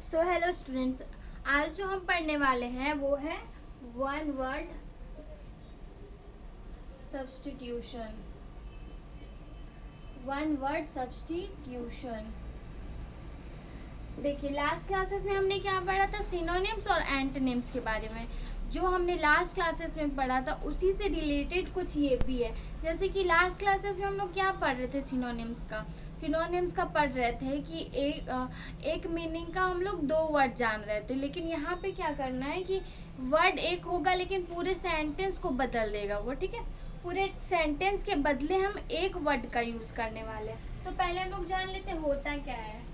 So hello students, आज जो हम पढ़ने वाले हैं वो है one word substitution. One word substitution. देखिए, लास्ट क्लासेस में हमने क्या पढ़ा था, सिनोनिम्स और एंटोनिम्स के बारे में। जो हमने लास्ट क्लासेस में पढ़ा था उसी से रिलेटेड कुछ ये भी है। जैसे कि लास्ट क्लासेस में हम लोग क्या पढ़ रहे थे, सिनोनिम्स का पढ़ रहे थे कि एक मीनिंग का हम लोग दो वर्ड जान रहे थे। लेकिन यहाँ पे क्या करना है कि वर्ड एक होगा लेकिन पूरे सेंटेंस को बदल देगा वो, ठीक है। पूरे सेंटेंस के बदले हम एक वर्ड का यूज करने वाले हैं। तो पहले हम लोग जान लेते होता क्या है।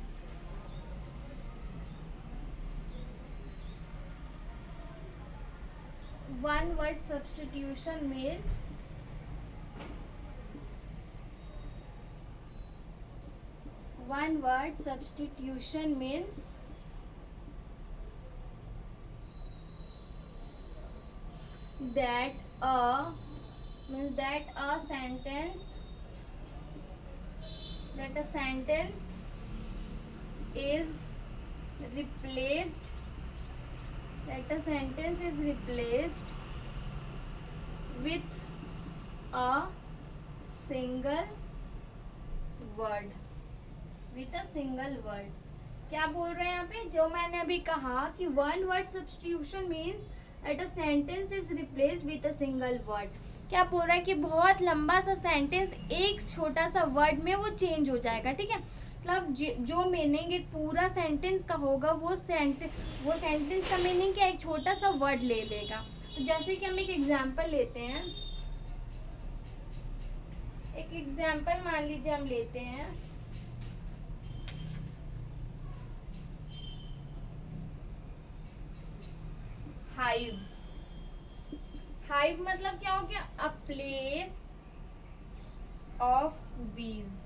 One word substitution means that a sentence is replaced with a single word क्या बोल रहे हैं यहाँ पे, जो मैंने अभी कहा कि one word substitution means that a sentence is replaced with a single word. क्या बोल रहा है कि बहुत लंबा सा सेंटेंस एक छोटा सा वर्ड में वो चेंज हो जाएगा, ठीक है। मतलब जो मीनिंग एक पूरा सेंटेंस का होगा वो सेंटेंस का मीनिंग क्या एक छोटा सा वर्ड ले लेगा। तो जैसे कि हम एक एग्जांपल लेते हैं, एक एग्जांपल मान लीजिए हम लेते हैं हाइव। हाइव मतलब क्या हो गया, अ प्लेस ऑफ बीज।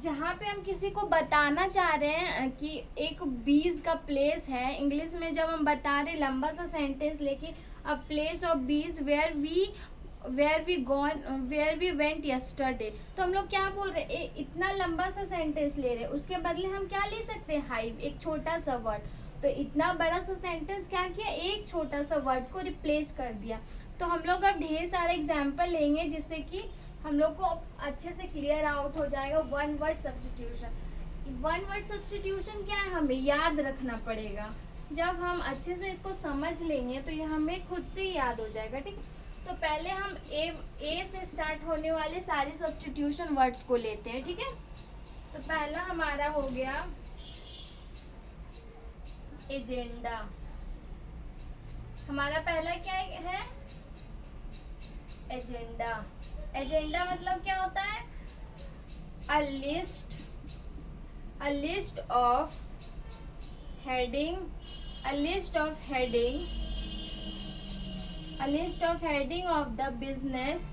जहाँ पे हम किसी को बताना चाह रहे हैं कि एक बीज का प्लेस है, इंग्लिश में जब हम बता रहे लंबा सा सेंटेंस लेके, अ प्लेस ऑफ बीज वेयर वी वेंट यस्टरडे। तो हम लोग क्या बोल रहे हैं, इतना लंबा सा सेंटेंस ले रहे हैं, उसके बदले हम क्या ले सकते हैं, हाइव, एक छोटा सा वर्ड। तो इतना बड़ा सा सेंटेंस क्या किया, एक छोटा सा वर्ड को रिप्लेस कर दिया। तो हम लोग अब ढेर सारे एग्जाम्पल लेंगे जिससे कि हम लोग को अच्छे से क्लियर आउट हो जाएगा one word substitution. One word substitution क्या है, हमें याद रखना पड़ेगा। जब हम अच्छे से इसको समझ लेंगे तो ये हमें खुद से ही याद हो जाएगा, ठीक। तो पहले हम ए से स्टार्ट होने वाले सारे सब्स्टिट्यूशन वर्ड्स को लेते हैं, ठीक है। तो पहला हमारा हो गया एजेंडा। हमारा पहला क्या है, एजेंडा। एजेंडा मतलब क्या होता है, a list of heading of the business,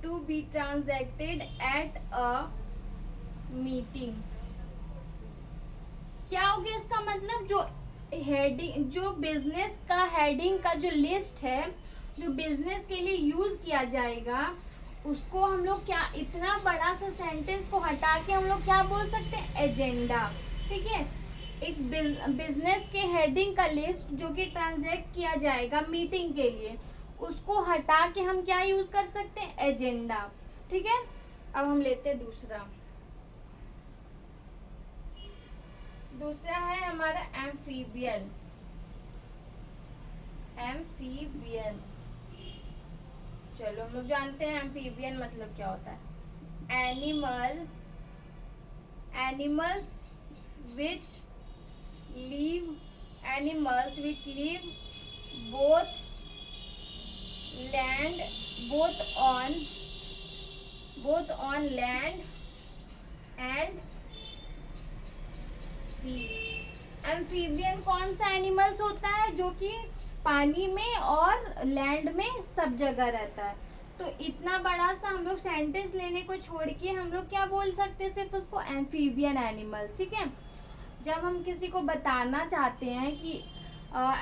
to be transacted at a meeting। क्या हो गया इसका मतलब, जो बिजनेस का हेडिंग का जो लिस्ट है, जो बिजनेस के लिए यूज किया जाएगा, उसको हम लोग क्या, इतना बड़ा सा सेंटेंस को हटा के हम लोग क्या बोल सकते हैं, एजेंडा, ठीक है। एक बिजनेस के हेडिंग का लिस्ट जो कि ट्रांजैक्ट किया जाएगा मीटिंग के लिए, उसको हटा के हम क्या यूज कर सकते हैं, एजेंडा, ठीक है। अब हम लेते हैं दूसरा है हमारा एम्फीबियन। चलो हम लोग जानते हैं एम्फीबियन मतलब क्या होता है। Animals which live both on land and sea। Amphibian कौन सा एनिमल्स होता है, जो कि पानी में और लैंड में सब जगह रहता है। तो इतना बड़ा सा हम लोग सेंटेंस लेने को छोड़ के हम लोग क्या बोल सकते हैं, सिर्फ उसको एम्फीबियन एनिमल्स, ठीक है। जब हम किसी को बताना चाहते हैं कि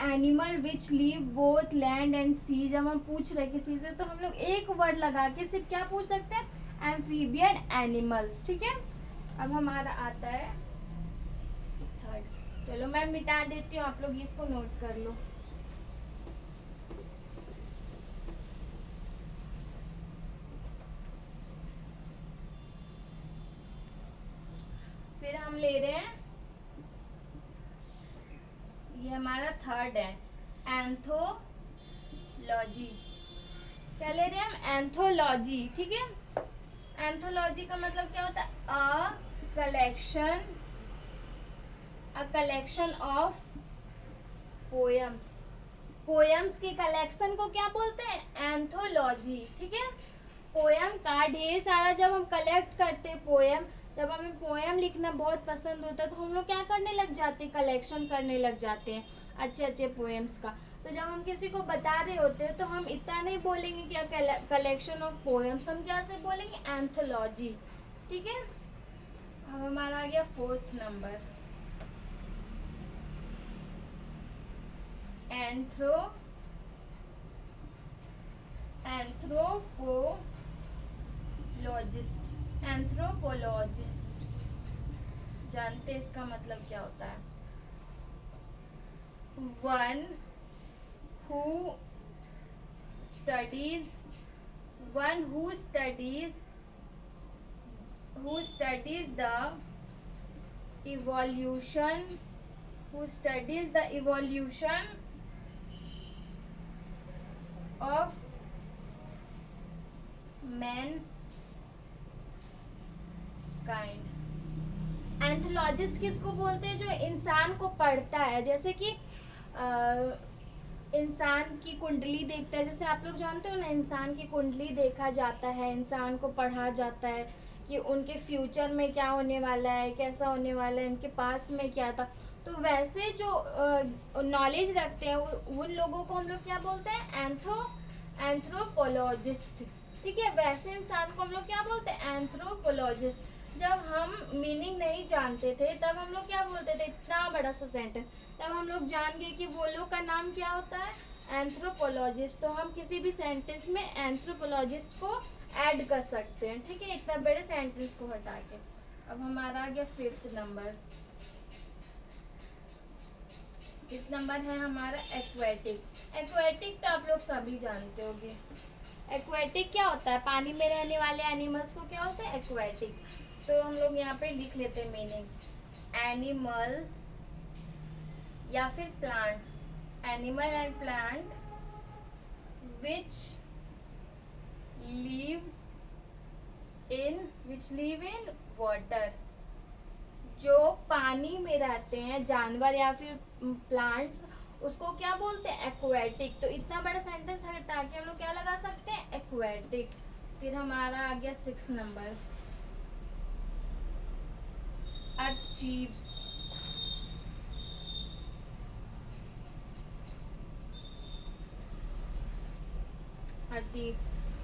animal which live both land and sea, जब हम पूछ रहे किसी से तो हम लोग एक वर्ड लगा के सिर्फ क्या पूछ सकते हैं, एम्फीबियन एनिमल्स। ठीक है, अब हमारा आता है थर्ड। चलो मैं मिटा देती हूँ, आप लोग इसको नोट कर लो। फिर हम ले रहे हैं, ये हमारा थर्ड है, एंथोलॉजी। क्या ले रहे हैं हम, एंथोलॉजी। ठीक है, एंथोलॉजी का मतलब क्या होता है, a collection of poems. Poems के कलेक्शन को क्या बोलते हैं, एंथोलॉजी। ठीक है, पोएम का ढेर सारा जब हम कलेक्ट करते हैं पोएम, जब हमें पोएम लिखना बहुत पसंद होता है तो हम लोग क्या करने लग जाते हैं, कलेक्शन करने लग जाते हैं अच्छे अच्छे पोएम्स का। तो जब हम किसी को बता रहे होते हैं तो हम इतना नहीं बोलेंगे कि कलेक्शन ऑफ पोएम्स, हम क्या से बोलेंगे, एंथोलॉजी। ठीक है, अब हमारा आ गया फोर्थ नंबर, एंथ्रोपोलॉजिस्ट। एंथ्रोपोलॉजिस्ट जानते हैं इसका मतलब क्या होता है, one who studies the evolution of mankind। एंथोलॉजिस्ट किसको बोलते हैं, जो इंसान को पढ़ता है, जैसे कि इंसान की कुंडली देखता है। जैसे आप लोग जानते हो ना, इंसान की कुंडली देखा जाता है, इंसान को पढ़ा जाता है कि उनके फ्यूचर में क्या होने वाला है, कैसा होने वाला है, उनके पास्ट में क्या था। तो वैसे जो नॉलेज रखते हैं उन लोगों को हम लोग क्या बोलते हैं, एंथ्रोपोलॉजिस्ट। ठीक है, वैसे इंसान को हम लोग क्या बोलते हैं, एंथ्रोपोलॉजिस्ट। जब हम मीनिंग नहीं जानते थे तब हम लोग क्या बोलते थे, इतना बड़ा सा सेंटेंस, तब हम लोग जान गए कि वो लोग का नाम क्या होता है, एंथ्रोपोलॉजिस्ट। तो हम किसी भी सेंटेंस में एंथ्रोपोलॉजिस्ट को ऐड कर सकते हैं। ठीक है, इतना बड़े सेंटेंस को हटा के। अब हमारा आ गया फिफ्थ नंबर। फिफ्थ नंबर है हमारा एक्वेटिक। एक्वेटिक तो आप लोग सभी जानते होंगे। एक्वेटिक क्या होता है, पानी में रहने वाले एनिमल्स को क्या होता है, एक्वेटिक। तो हम लोग यहाँ पे लिख लेते हैं मीनिंग, एनिमल या फिर plants, animal and plant which live in water, जो पानी में रहते हैं, जानवर या फिर प्लांट्स, उसको क्या बोलते हैं, एक्वेटिक। तो इतना बड़ा सेंटेंस हटा के हम लोग क्या लगा सकते हैं, एक्वेटिक। फिर हमारा आ गया 6 number, achieves.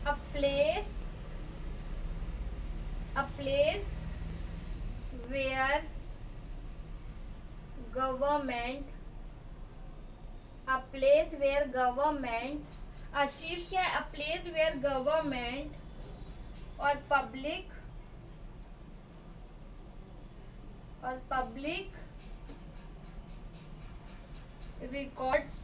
a place where government achieve क्या है, a place where government और public records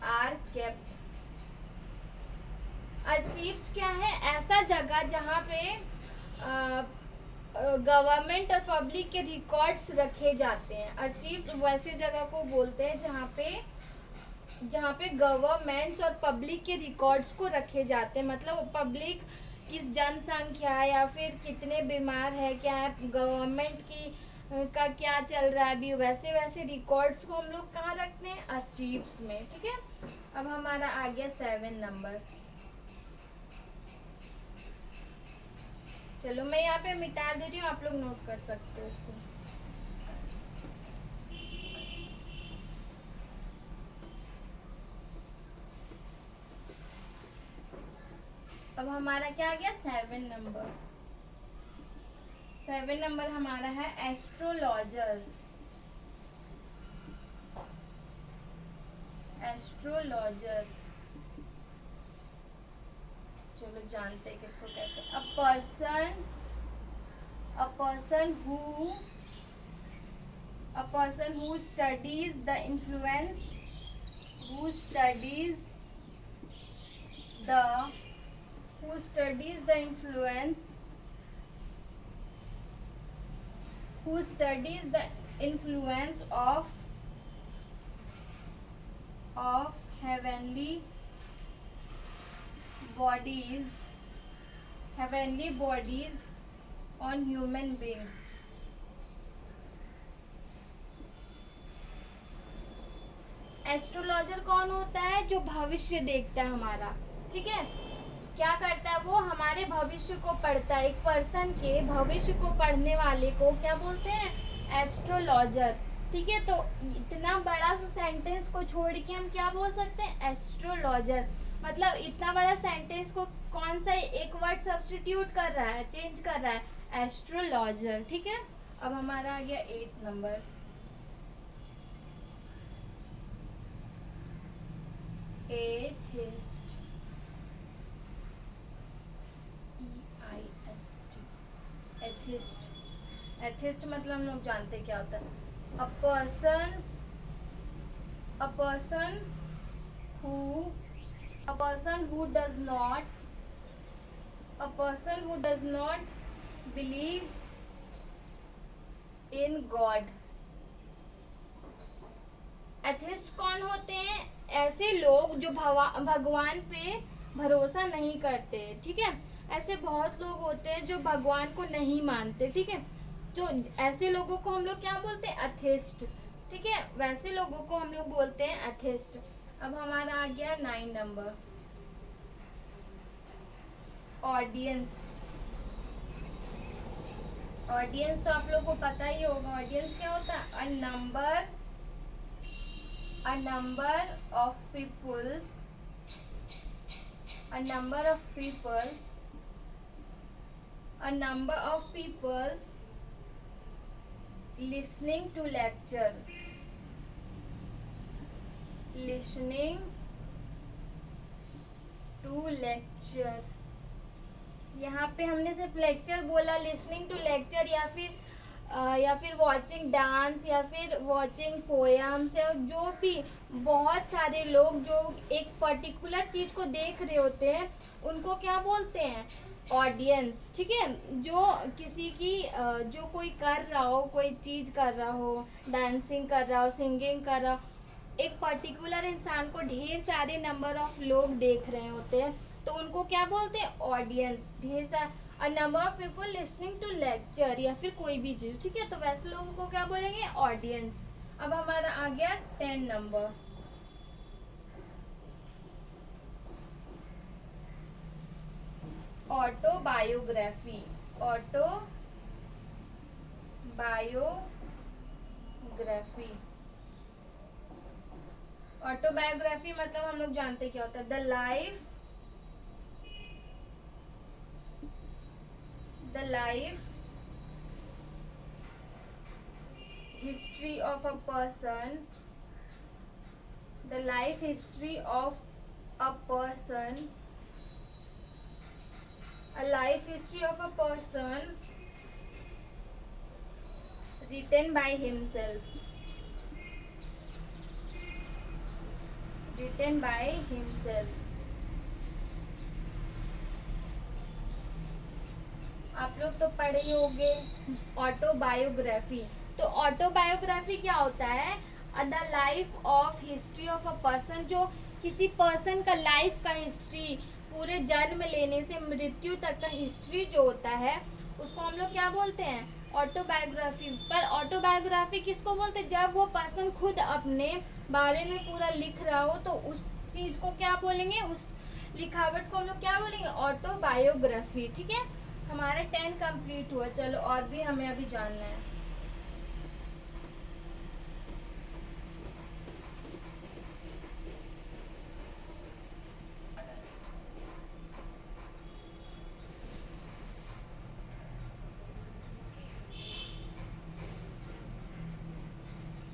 are kept। Achieves क्या है, ऐसा जगह जहाँ पे गवर्नमेंट और पब्लिक के रिकॉर्ड्स रखे जाते हैं। अचीव वैसे जगह को बोलते हैं जहाँ पे गवर्नमेंट्स और पब्लिक के रिकॉर्ड्स को रखे जाते हैं। मतलब पब्लिक किस जनसंख्या या फिर कितने बीमार है, क्या है, गवर्नमेंट की का क्या चल रहा है अभी, वैसे रिकॉर्ड्स को हम लोग कहाँ रखते हैं, अचीव्स में। ठीक है, अब हमारा आ गया 7 नंबर। चलो मैं यहाँ पे मिटा दे रही हूँ, आप लोग नोट कर सकते हो उसको। अब हमारा क्या आ गया 7 नंबर। 7 नंबर हमारा है एस्ट्रोलॉजर। एस्ट्रोलॉजर, चलो जानते हैं किसको कहते हैं। a person who studies the influence who studies the influence of heavenly bodies on human being। Astrologer कौन होता है? जो भविष्य देखता है हमारा, ठीक है। क्या करता है वो? हमारे भविष्य को पढ़ता है। एक पर्सन के भविष्य को पढ़ने वाले को क्या बोलते हैं? एस्ट्रोलॉजर, ठीक है। तो इतना बड़ा सा सेंटेंस को छोड़ के हम क्या बोल सकते हैं? एस्ट्रोलॉजर। मतलब इतना बड़ा सेंटेंस को कौन सा एक वर्ड सब्स्टिट्यूट कर रहा है, चेंज कर रहा है? एस्ट्रोलॉजर, ठीक है। अब हमारा आ गया 8 नंबर, एथिस्ट। एथिस्ट मतलब हम लोग जानते क्या होता है। अ person who does not believe in God। Atheist कौन होते हैं? ऐसे लोग जो भगवान पे भरोसा नहीं करते, ठीक है। ऐसे बहुत लोग होते हैं जो भगवान को नहीं मानते, ठीक है। तो ऐसे लोगों को हम लोग क्या बोलते हैं? एथिस्ट, ठीक है। वैसे लोगों को हम लोग बोलते हैं एथिस्ट। अब हमारा आ गया 9 नंबर, ऑडियंस। ऑडियंस तो आप लोग को पता ही होगा। ऑडियंस क्या होता है? a number of peoples listening to lecture। यहाँ पे हमने सिर्फ लेक्चर बोला, लिसनिंग टू लेक्चर या फिर वॉचिंग डांस या फिर वॉचिंग पोएम्स, या जो भी बहुत सारे लोग जो एक पर्टिकुलर चीज़ को देख रहे होते हैं उनको क्या बोलते हैं? ऑडियंस, ठीक है। जो किसी की जो कोई कर रहा हो, कोई चीज़ कर रहा हो, डांसिंग कर रहा हो, सिंगिंग कर रहा हो, एक पर्टिकुलर इंसान को ढेर सारे नंबर ऑफ लोग देख रहे होते हैं तो उनको क्या बोलते हैं? ऑडियंस। ढेर सारे a number of people listening to lecture या फिर कोई भी चीज़, ठीक है। तो वैसे लोगों को क्या बोलेंगे? ऑडियंस। अब हमारा आ गया 10 नंबर, ऑटोबायोग्राफी। ऑटोबायोग्राफी मतलब हम लोग जानते क्या होता है? The life history of a person written by himself। आप लोग तो पढ़े ही होंगे ऑटोबायोग्राफी। तो ऑटोबायोग्राफी क्या होता है? The life of history of a person. जो किसी पर्सन का लाइफ का हिस्ट्री, पूरे जन्म लेने से मृत्यु तक का हिस्ट्री जो होता है उसको हम लोग क्या बोलते हैं? ऑटोबायोग्राफी। पर ऑटोबायोग्राफी किसको बोलते हैं? जब वो पर्सन खुद अपने बारे में पूरा लिख रहा हो तो उस चीज़ को क्या बोलेंगे? उस लिखावट को हम लोग क्या बोलेंगे? ऑटोबायोग्राफी, ठीक है। हमारा 10 कंप्लीट हुआ। चलो और भी हमें अभी जानना है।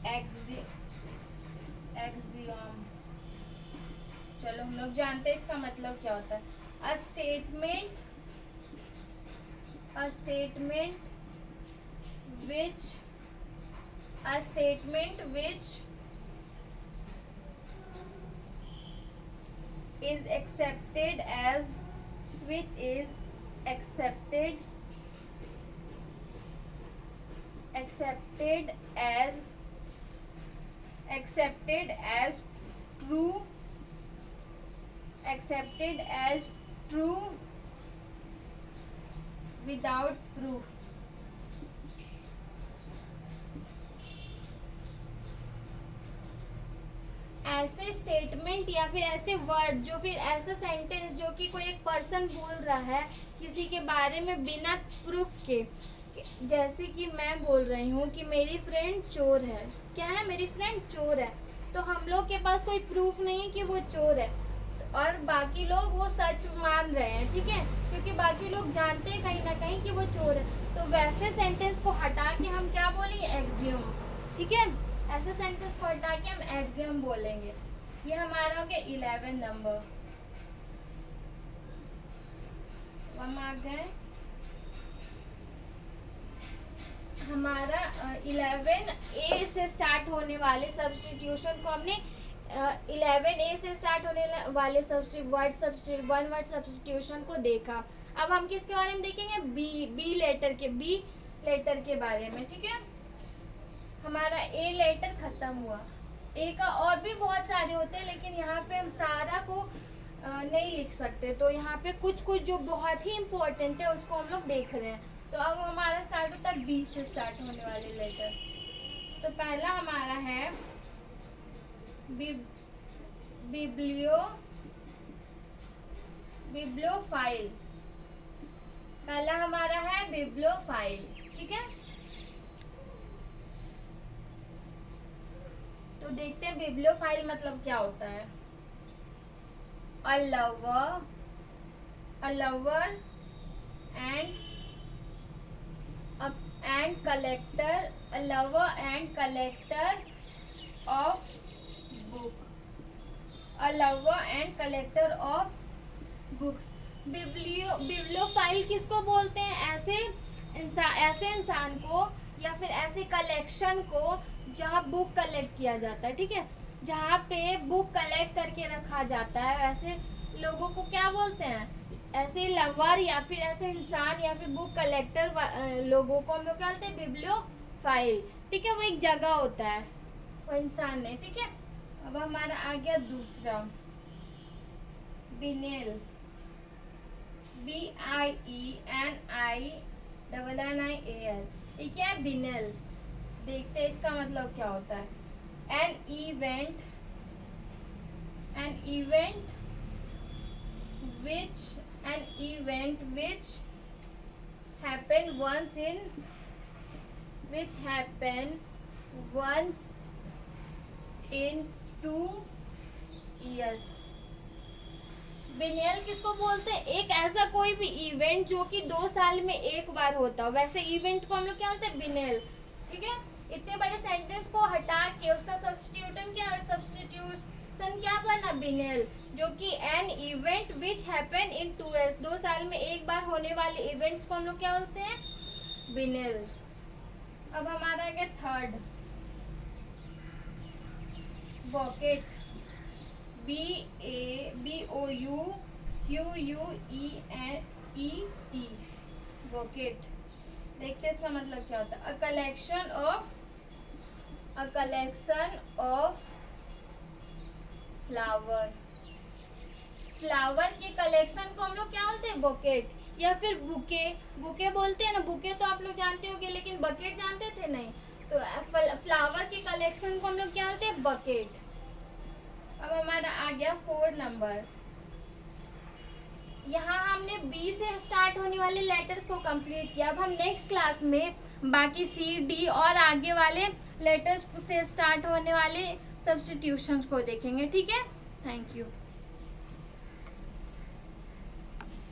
एक्सियम। चलो हम लोग जानते हैं इसका मतलब क्या होता है। A statement which is accepted as true without proof। ऐसे स्टेटमेंट या फिर ऐसे वर्ड जो फिर ऐसा सेंटेंस जो कि कोई एक पर्सन बोल रहा है किसी के बारे में बिना प्रूफ के, जैसे कि मैं बोल रही हूँ कि मेरी फ्रेंड चोर है। क्या है? मेरी फ्रेंड चोर है। तो हम लोग के पास कोई प्रूफ नहीं है कि वो चोर है, और बाकी लोग वो सच मान रहे हैं, ठीक है, क्योंकि बाकी लोग जानते हैं कहीं ना कहीं कि वो चोर है। तो वैसे सेंटेंस को हटा के हम क्या बोलेंगे? एक्सियम। ठीक है, ऐसे सेंटेंस को हटा के हम एक्सियम बोलेंगे। ये हमारा हो गया 11 नंबर। हम आ गए हमारा 11A से स्टार्ट होने वाले सब्स्टिट्यूशन को हमने 11A से स्टार्ट होने वाले वन वर्ड सब्स्टिट्यूशन को देखा। अब हम किसके बारे में देखेंगे? बी लेटर के बारे में। ठीक है, हमारा ए लेटर खत्म हुआ। ए का और भी बहुत सारे होते हैं, लेकिन यहाँ पे हम सारा को नहीं लिख सकते, तो यहाँ पे कुछ जो बहुत ही इम्पोर्टेंट है उसको हम लोग देख रहे हैं। तो अब हमारा स्टार्ट होता है बी से स्टार्ट होने वाले लेटर। तो पहला हमारा है बिब्लियोफाइल। पहला हमारा है बिब्लियोफाइल। ठीक है, तो देखते हैं बिब्लियोफाइल मतलब क्या होता है। A lover and collector of books। Bibliophile किसको बोलते हैं? ऐसे इंसान को या फिर ऐसे कलेक्शन को जहाँ बुक कलेक्ट किया जाता है। ठीक है, जहाँ पे बुक कलेक्ट करके रखा जाता है, ऐसे लोगों को क्या बोलते हैं? ऐसे लवर या फिर ऐसे इंसान या फिर बुक कलेक्टर लोगों को हम लोग क्या बोलते हैं? बिब्लियोफाइल। ठीक है, वो एक जगह होता है, वो इंसान नहीं। ठीक है, अब हमारा आ गया दूसरा बिनेल। BIENIAL। ये क्या है? बिनेल। देखते हैं इसका मतलब क्या होता है। An event which happen once in 2 years। Binel किसको बोलते हैं? एक ऐसा कोई भी इवेंट जो कि 2 साल में एक बार होता हो, वैसे इवेंट को हम लोग क्या बोलते हैं? बिनेल। ठीक है, इतने बड़े सेंटेंस को हटा के उसका सब्स्टिट्यूशन क्या बना? बिनेल, जो कि an event which happen in 2 years, 2 साल में एक बार होने वाले इवेंट्स को हम लोग क्या बोलते हैं? बिनेल। अब हमारा आ गया थर्ड बकेट। BOUQUET। बकेट। देखते हैं इसका मतलब क्या होता है। A collection of flowers. Flower के कलेक्शन को हम लोग क्या बोलते हैं? बकेट, या फिर बुके बोलते हैं ना। बुके तो आप लोग जानते होंगे, लेकिन बकेट जानते थे? नहीं। तो फ्लावर के कलेक्शन को हम लोग क्या बोलते हैं? बकेट। अब हमारा आ गया 4 नंबर। यहाँ हमने बी से स्टार्ट होने वाले लेटर्स को कंप्लीट किया। अब हम नेक्स्ट क्लास में बाकी सी, डी और आगे वाले लेटर्स से स्टार्ट होने वाले सब्स्टिट्यूशंस को देखेंगे। ठीक है, थैंक यू।